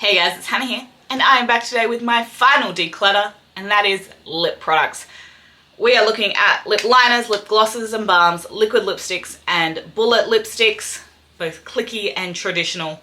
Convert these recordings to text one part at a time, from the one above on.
Hey guys, it's Hannah here, and I am back today with my final declutter, and that is lip products. We are looking at lip liners, lip glosses and balms, liquid lipsticks and bullet lipsticks, both clicky and traditional.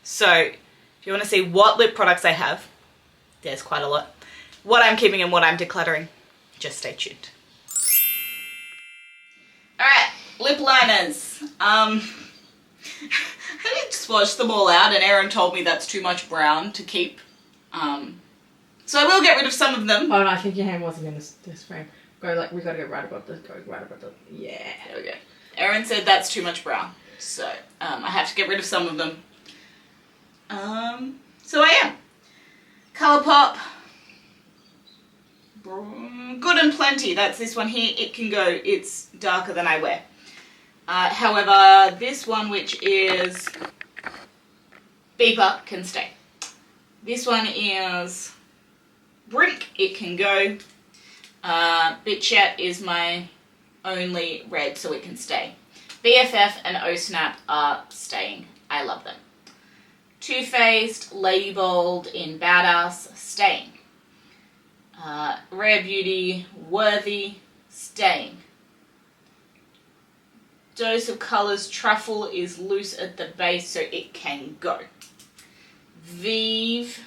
So if you want to see what lip products I have, there's quite a lot. What I'm keeping and what I'm decluttering, just stay tuned. Alright, lip liners. I just washed them all out and Erin told me that's too much brown to keep. So I will get rid of some of them. Oh no, I think your hand wasn't in this frame. Go like, we gotta go right above this, go right above the, yeah. There we go. Erin said that's too much brown. So I have to get rid of some of them. So I am. Colourpop. Good and Plenty, that's this one here. It can go, it's darker than I wear. However, this one, which is Beeper, can stay. This one is Brink, it can go. Bitchet is my only red, so it can stay. BFF and O Snap are staying. I love them. Too Faced, Lady Bold in Badass, staying. Rare Beauty, Worthy, staying. Dose of Colours, Truffle is loose at the base, so it can go. Vive,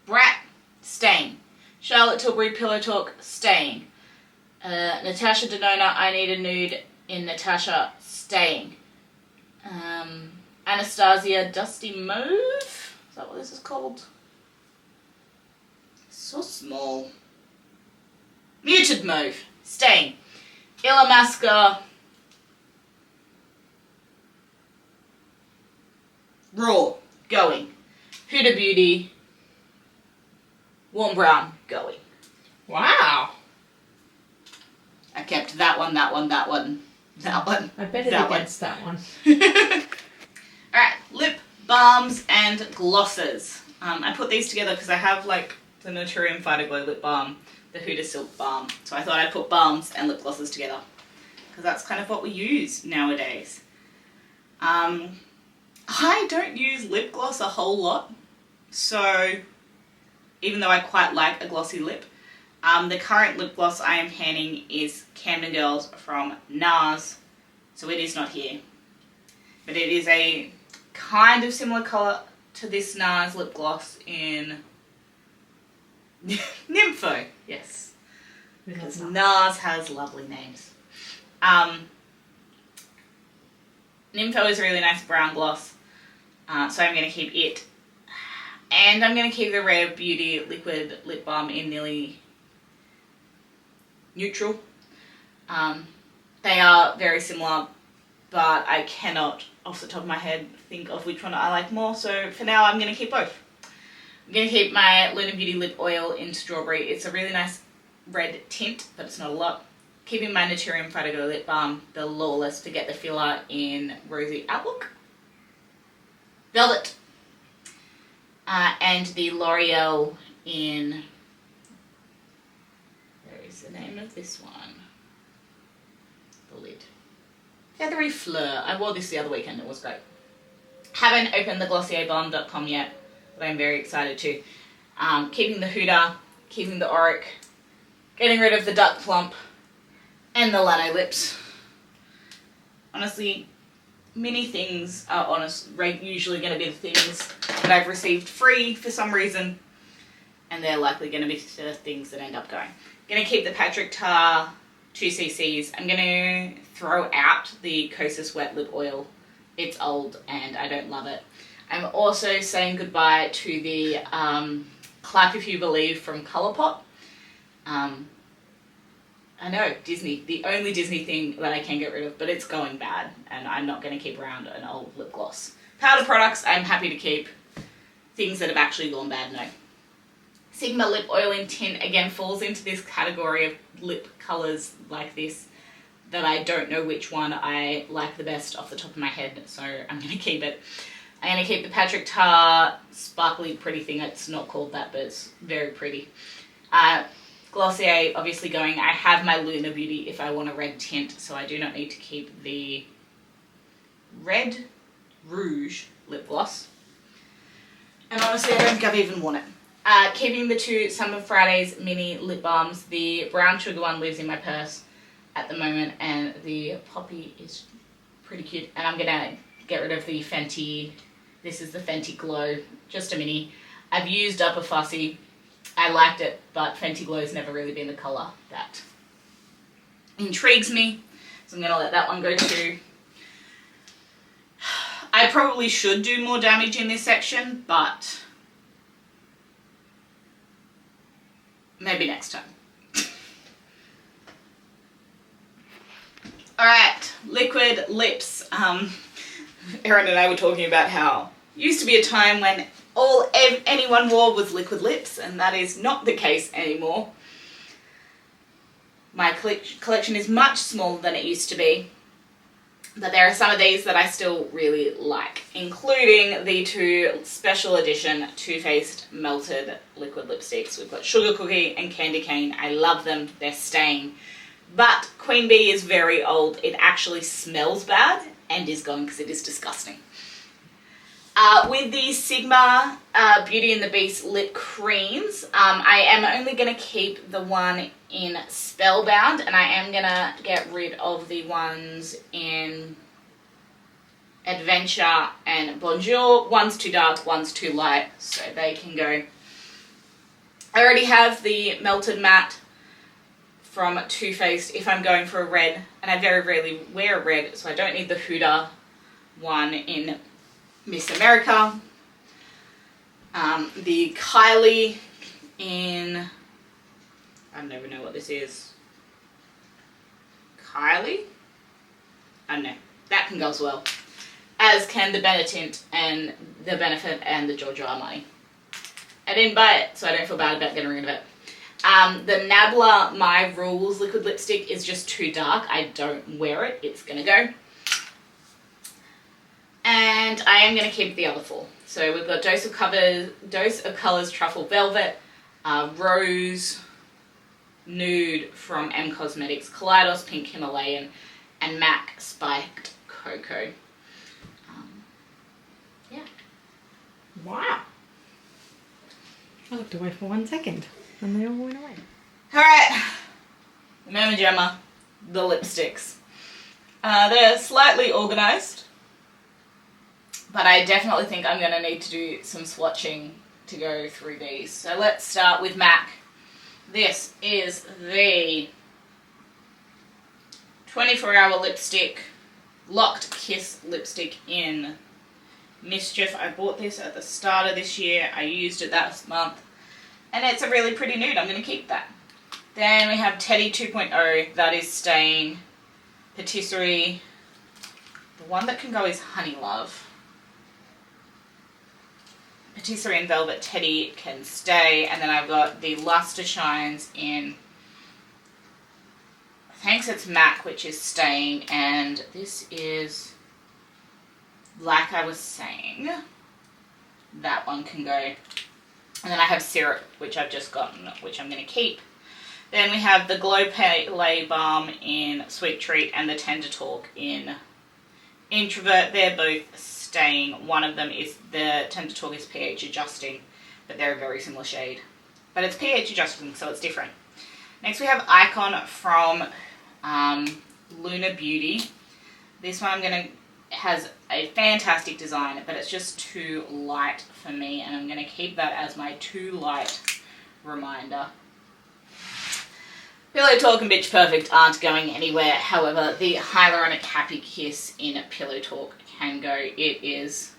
Brat, staying. Charlotte Tilbury, Pillow Talk, staying. Natasha Denona, I Need a Nude in Natasha, staying. Anastasia, Dusty Mauve, is that what this is called? So small. Muted Mauve, staying. Illamasqua, Raw, going. Huda Beauty, Warm Brown, going. Wow. I kept that one, that one, that one, that one. I bet it against that one. Alright, lip balms and glosses. I put these together because I have like the Naturium Fighter Glow lip balm, the Huda Silk balm. So I thought I'd put balms and lip glosses together because that's kind of what we use nowadays. I don't use lip gloss a whole lot, so even though I quite like a glossy lip, the current lip gloss I am panning is Camden Girls from NARS, so it is not here. But it is a kind of similar colour to this NARS lip gloss in Nympho, yes. Because NARS has lovely names. Nympho is a really nice brown gloss, so I'm going to keep it. And I'm going to keep the Rare Beauty liquid lip balm in Nearly Neutral. They are very similar, but I cannot, off the top of my head, think of which one I like more, so for now I'm going to keep both. I'm going to keep my Luna Beauty Lip Oil in Strawberry. It's a really nice red tint, but it's not a lot. Keeping my Naturium Fighter Glow Lip Balm, the Lawless Forget the Filler in Rosy Outlook. Velvet. And the L'Oreal in... Where is the name of this one? The lid. Feathery Fleur. I wore this the other weekend. It was great. Haven't opened the glossierbalm.com yet, but I'm very excited to. Keeping the Huda, keeping the Auric, getting rid of the Duck Plump, and the Lano Lips. Honestly, many things are usually going to be the things that I've received free for some reason, and they're likely going to be the things that end up going. I'm going to keep the Patrick Tar 2cc's. I'm going to throw out the Kosas Wet Lip Oil. It's old and I don't love it. I'm also saying goodbye to the Clap If You Believe from Colourpop. I know, Disney, the only Disney thing that I can get rid of, but it's going bad and I'm not going to keep around an old lip gloss. Powder products, I'm happy to keep. Things that have actually gone bad, no. Sigma Lip Oil in Tin, again, falls into this category of lip colours like this that I don't know which one I like the best off the top of my head, so I'm going to keep it. I'm going to keep the Patrick Tar sparkly pretty thing. It's not called that, but it's very pretty. Glossier, obviously going. I have my Luna Beauty if I want a red tint, so I do not need to keep the Red Rouge lip gloss. gloss. And honestly, I don't think I've even worn it. Keeping the two Summer Fridays mini lip balms. The brown sugar one lives in my purse at the moment, and the poppy is pretty cute. And I'm gonna get rid of the Fenty. This is the Fenty Glow, just a mini. I've used up a fussy. I liked it, but Fenty Glow's never really been the colour that intrigues me. So I'm gonna let that one go too. I probably should do more damage in this section, but maybe next time. Alright, liquid lips. Erin and I were talking about how used to be a time when anyone wore was liquid lips, and that is not the case anymore. My collection is much smaller than it used to be, but there are some of these that I still really like, including the two special edition Too Faced melted liquid lipsticks. We've got Sugar Cookie and Candy Cane. I love them, they're staying. But Queen Bee is very old. It actually smells bad and is gone because it is disgusting. With the Sigma Beauty and the Beast lip creams, I am only going to keep the one in Spellbound, and I am going to get rid of the ones in Adventure and Bonjour. One's too dark, one's too light, so they can go. I already have the Melted Matte from Too Faced if I'm going for a red, and I very rarely wear a red, so I don't need the Huda one in Miss America. The Kylie in, I don't even know what this is. Kylie? I don't know. That can go as well. As can the Benetint and the Benefit and the Giorgio Armani. I didn't buy it, so I don't feel bad about getting rid of it. The Nabla My Rules liquid lipstick is just too dark. I don't wear it. It's going to go. And I am going to keep the other four. So we've got Dose of Colours Truffle Velvet, Rose, Nude from M Cosmetics, Kaleidos Pink Himalayan, and MAC Spiked Cocoa. Yeah. Wow. I looked away for 1 second and they all went away. Alright. The Mama Gemma, the lipsticks. They're slightly organised, but I definitely think I'm going to need to do some swatching to go through these. So let's start with MAC. This is the 24-hour lipstick, Locked Kiss lipstick in Mischief. I bought this at the start of this year. I used it that month, and it's a really pretty nude. I'm going to keep that. Then we have Teddy 2.0. That is staying. Patisserie. The one that can go is Honey Love. Patisserie and Velvet Teddy can stay. And then I've got the Luster Shines in, thanks, it's MAC, which is staying. And this is, like I was saying, that one can go. And then I have Syrup, which I've just gotten, which I'm going to keep. Then we have the Glow Palais Balm in Sweet Treat and the Tender Talk in Introvert. They're both staying. One of them is, the Tender Talk is pH adjusting, but they're a very similar shade. But it's pH adjusting, so it's different. Next we have Icon from Luna Beauty. This one has a fantastic design, but it's just too light for me, and I'm going to keep that as my too light reminder. Pillow Talk and Bitch Perfect aren't going anywhere. However, the Hyaluronic Happy Kiss in Pillow Talk can go. It is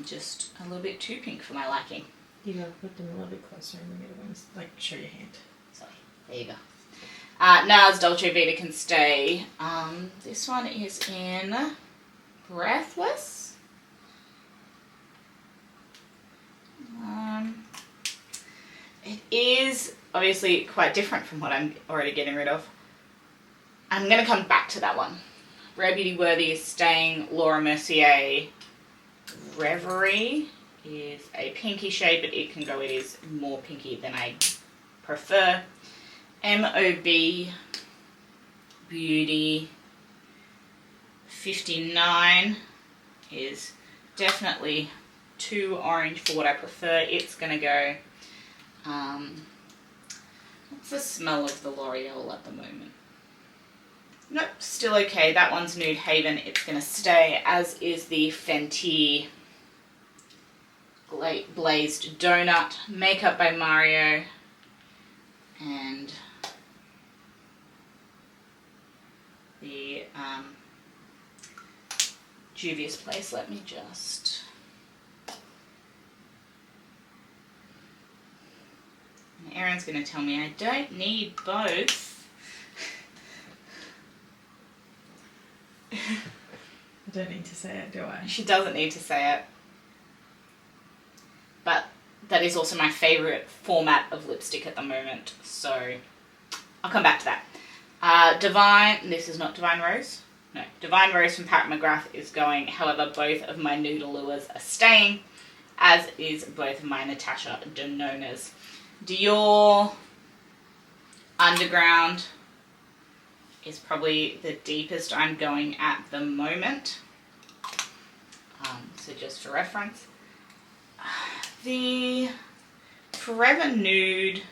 just a little bit too pink for my liking. You gotta put them a little bit closer in the middle ones, like show your hand. Sorry, there you go. NARS Dolce Vita can stay. This one is in Breathless. It is obviously quite different from what I'm already getting rid of. I'm going to come back to that one. Rare Beauty Worthy is staying. Laura Mercier Reverie is a pinky shade, but it can go. It is more pinky than I prefer. MOB Beauty 59 is definitely too orange for what I prefer. It's going to go, what's the smell of the L'Oreal at the moment? Nope, still okay. That one's Nude Haven. It's going to stay, as is the Fenty Glazed Donut Makeup by Mario. And the Juvia's Place. Let me just... And Erin's going to tell me I don't need both. I don't need to say it, do I? She doesn't need to say it. But that is also my favourite format of lipstick at the moment. So I'll come back to that. Divine, this is not Divine Rose. No, Divine Rose from Pat McGrath is going. However, both of my Nude Allures are staying, as is both of my Natasha Denona's. Dior Underground is probably the deepest I'm going at the moment. So just for reference. The Forever Nude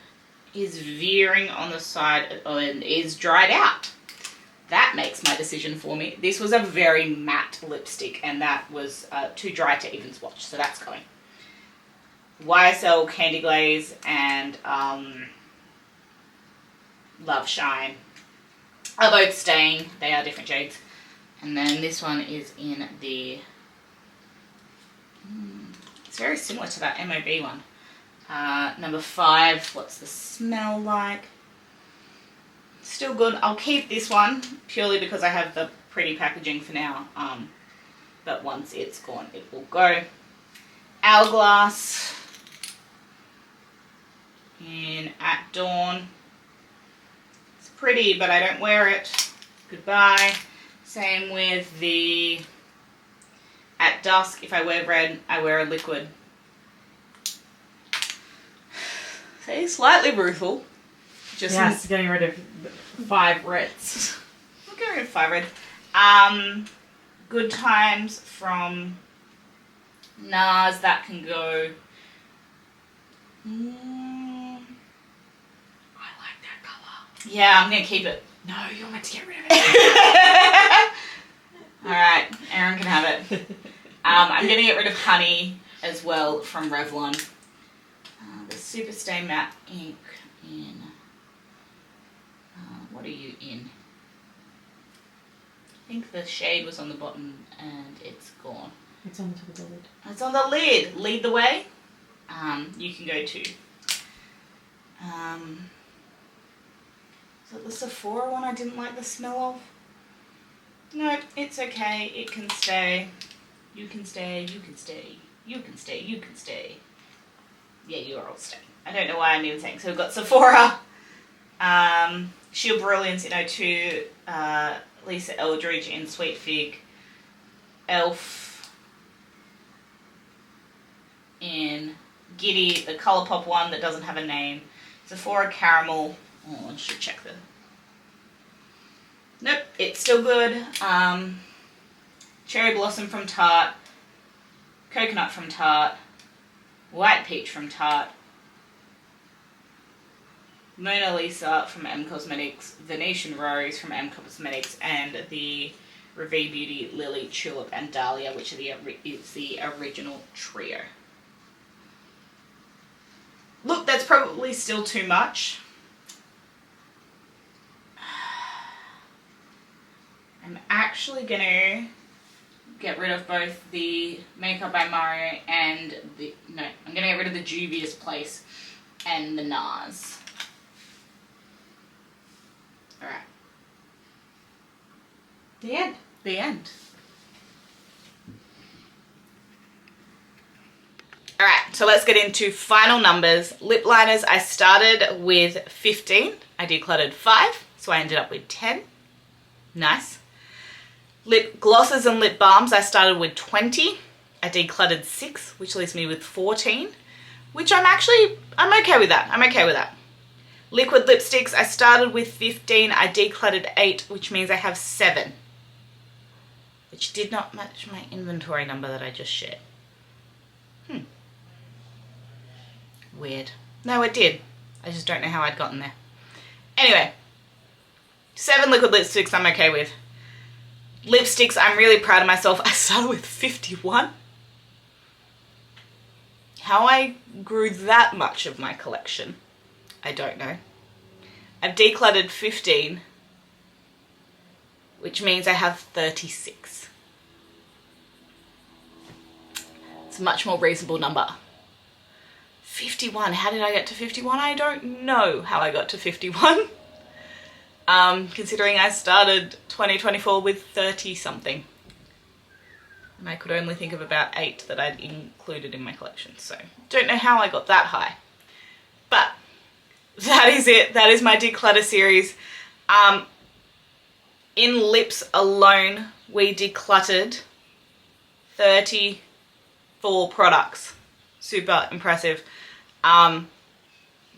is veering on the side and is dried out. That makes my decision for me. This was a very matte lipstick and that was too dry to even swatch, so that's going. YSL Candy Glaze and Love Shine are both staying. They are different shades. And then this one is in the... It's very similar to that MOB one. Number 5, what's the smell like? Still good. I'll keep this one purely because I have the pretty packaging for now. But once it's gone, it will go. Hourglass in At Dawn. It's pretty, but I don't wear it. Goodbye. Same with the At Dusk. If I wear red, I wear a liquid. So slightly brutal. Just yes, getting rid of 5 reds. I'm getting rid of 5 reds. Good Times from NARS. That can go. I like that colour. Yeah, I'm going to keep it. No, you're meant to get rid of it. Alright, Erin can have it. I'm going to get rid of Honey as well from Revlon. The Superstay Matte Ink in... what are you in? I think the shade was on the bottom and it's gone. It's on the top of the lid. It's on the lid. Lead the way. You can go too. Is it the Sephora one I didn't like the smell of? No, it's okay. It can stay. You can stay. You can stay. You can stay. You can stay. Yeah, you are all staying. I don't know why I'm even saying. So we've got Sephora, Sheer Brilliance in O2, Lisa Eldridge in Sweet Fig, Elf in Giddy, the Colourpop one that doesn't have a name, Sephora Caramel. Oh, I should check the... Nope, it's still good. Cherry Blossom from Tarte, Coconut from Tarte, White Peach from Tarte, Mona Lisa from M Cosmetics, Venetian Rose from M Cosmetics, and the Revee Beauty Lily, Tulip, and Dahlia, which is the original trio. Look, that's probably still too much. I'm actually going to get rid of both the Makeup by Mario and the... No, I'm going to get rid of the Juvia's Place and the NARS. Alright. The end. The end. Alright, so let's get into final numbers. Lip liners, I started with 15. I decluttered 5, so I ended up with 10. Nice. Lip glosses and lip balms, I started with 20. I decluttered 6, which leaves me with 14, which I'm okay with that. I'm okay with that. Liquid lipsticks, I started with 15. I decluttered 8, which means I have 7, which did not match my inventory number that I just shared. Weird. No, it did. I just don't know how I'd gotten there. Anyway, 7 liquid lipsticks I'm okay with. Lipsticks, I'm really proud of myself. I started with 51. How I grew that much of my collection, I don't know. I've decluttered 15, which means I have 36. It's a much more reasonable number. 51, how did I get to 51? I don't know how I got to 51. Considering I started 2024 with 30 something. And I could only think of about 8 that I'd included in my collection. So, don't know how I got that high. But, that is it. That is my declutter series. In lips alone, we decluttered 34 products. Super impressive.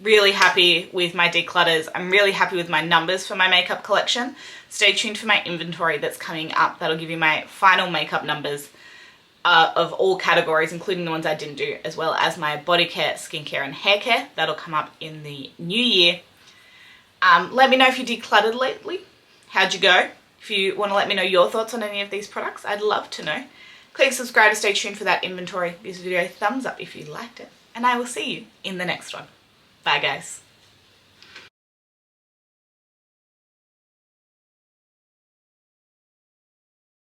Really happy with my declutters. I'm really happy with my numbers for my makeup collection. Stay tuned for my inventory that's coming up. That'll give you my final makeup numbers of all categories, including the ones I didn't do, as well as my body care, skincare, and hair care. That'll come up in the new year. Let me know if you decluttered lately. How'd you go? If you want to let me know your thoughts on any of these products, I'd love to know. Click subscribe to stay tuned for that inventory. Give this video a thumbs up if you liked it. And I will see you in the next one. Bye guys.